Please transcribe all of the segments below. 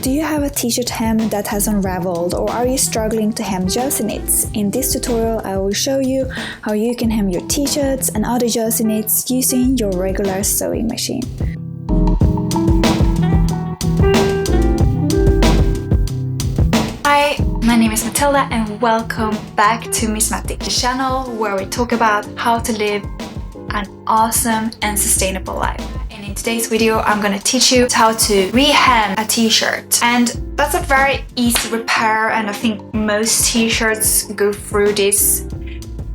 Do you have a t-shirt hem that has unraveled, or are you struggling to hem jersey knits? In this tutorial I will show you how you can hem your t-shirts and other jersey knits using your regular sewing machine. Hi, my name is Matilda and welcome back to Miss Matti, the channel where we talk about how to live an awesome and sustainable life. And in today's video I'm gonna teach you how to re-hem a t-shirt, and that's a very easy repair, and I think most t-shirts go through this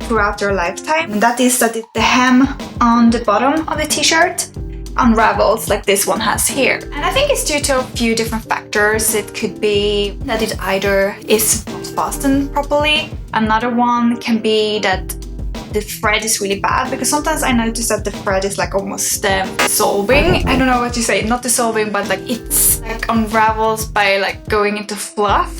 throughout their lifetime, and that is that the hem on the bottom of the t-shirt unravels like this one has here. And I think it's due to a few different factors. It could be that it either is not fastened properly. Another one can be that the thread is really bad, because sometimes I notice that the thread is like almost dissolving. I don't know what you say, not dissolving, but like it's like unravels by like going into fluff.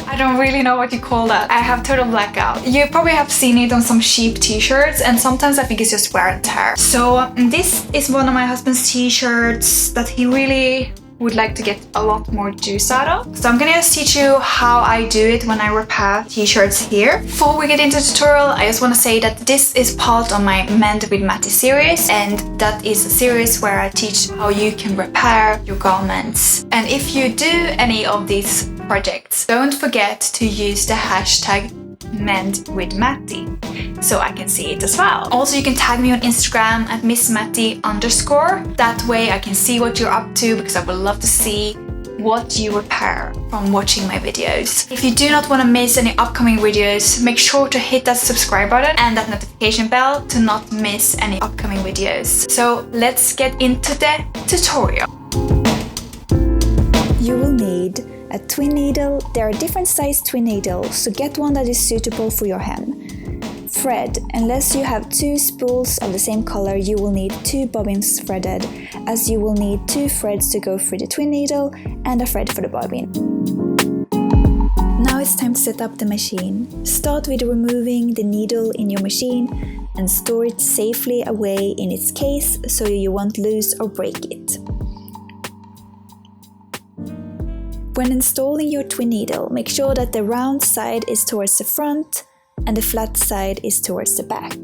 I don't really know what you call that. I have total blackout. You probably have seen it on some cheap t-shirts, and sometimes I think it's just wear and tear. So this is one of my husband's t-shirts that he really would like to get a lot more juice out of. So I'm gonna just teach you how I do it when I repair t-shirts here. Before we get into the tutorial, I just want to say that this is part of my Mend with Matti series, and that is a series where I teach how you can repair your garments. And if you do any of these projects, don't forget to use the hashtag mendwithmatti so I can see it as well. Also, you can tag me on Instagram at missmatti_. That way I can see what you're up to, because I would love to see what you repair from watching my videos. If you do not want to miss any upcoming videos, make sure to hit that subscribe button and that notification bell to not miss any upcoming videos. So let's get into the tutorial. You will need a twin needle. There are different sized twin needles, so get one that is suitable for your hem. Thread. Unless you have two spools of the same color, you will need 2 bobbins threaded, as you will need 2 threads to go through the twin needle and a thread for the bobbin. Now it's time to set up the machine. Start with removing the needle in your machine and store it safely away in its case so you won't lose or break it. When installing your twin needle, make sure that the round side is towards the front and the flat side is towards the back.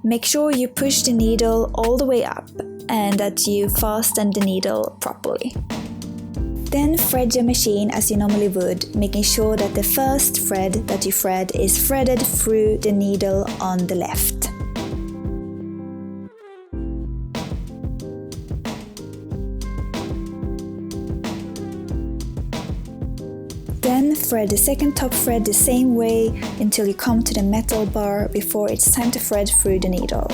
Make sure you push the needle all the way up and that you fasten the needle properly. Then thread your machine as you normally would, making sure that the first thread that you thread is threaded through the needle on the left. Then thread the second top thread the same way until you come to the metal bar before it's time to thread through the needle.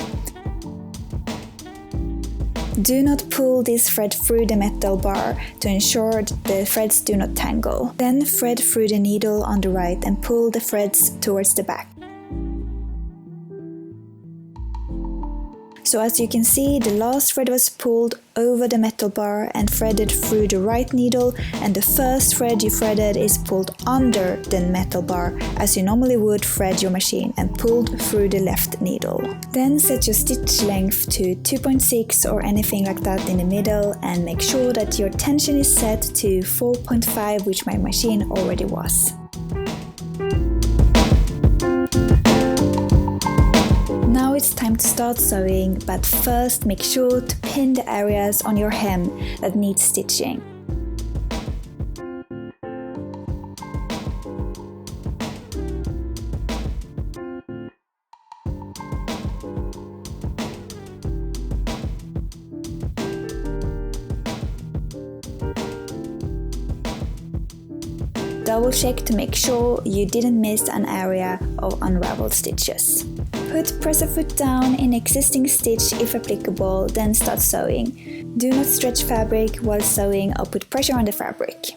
Do not pull this thread through the metal bar to ensure the threads do not tangle. Then thread through the needle on the right and pull the threads towards the back. So as you can see, the last thread was pulled over the metal bar and threaded through the right needle, and the first thread you threaded is pulled under the metal bar as you normally would thread your machine, and pulled through the left needle. Then set your stitch length to 2.6 or anything like that in the middle, and make sure that your tension is set to 4.5, which my machine already was. Now it's time to start sewing, but first make sure to pin the areas on your hem that need stitching. Double check to make sure you didn't miss an area of unraveled stitches. Put presser foot down in existing stitch if applicable, then start sewing. Do not stretch fabric while sewing or put pressure on the fabric.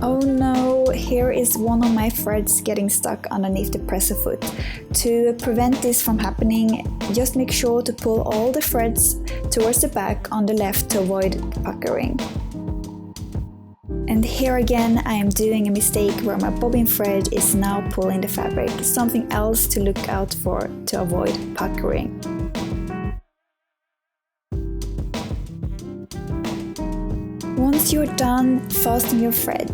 Oh no, here is one of my threads getting stuck underneath the presser foot. To prevent this from happening, just make sure to pull all the threads towards the back on the left to avoid puckering. And here again I am doing a mistake where my bobbin thread is now pulling the fabric, something else to look out for to avoid puckering. After you're done, fasten your thread.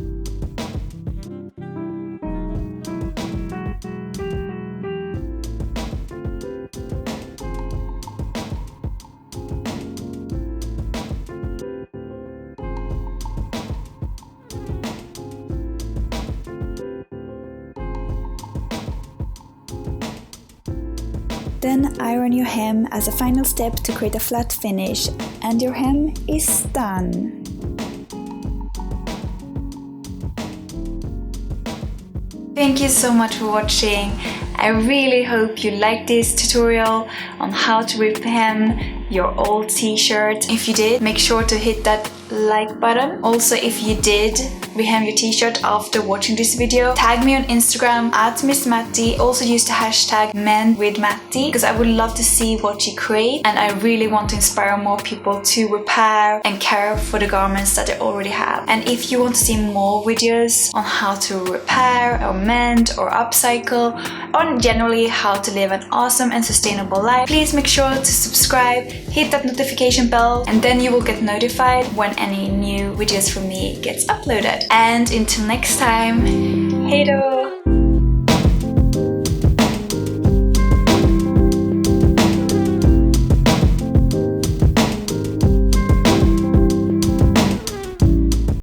Then iron your hem as a final step to create a flat finish, and your hem is done. Thank you so much for watching. I really hope you liked this tutorial on how to hem your old t-shirt. If you did, make sure to hit that like button. Also, if you did rehem your t-shirt after watching this video, tag me on Instagram at Miss Matti. Also use the hashtag mendwithmatti because I would love to see what you create, and I really want to inspire more people to repair and care for the garments that they already have. And if you want to see more videos on how to repair or mend or upcycle, or generally how to live an awesome and sustainable life, please make sure to subscribe, hit that notification bell, and then you will get notified when any new videos from me gets uploaded. And until next time, hey då!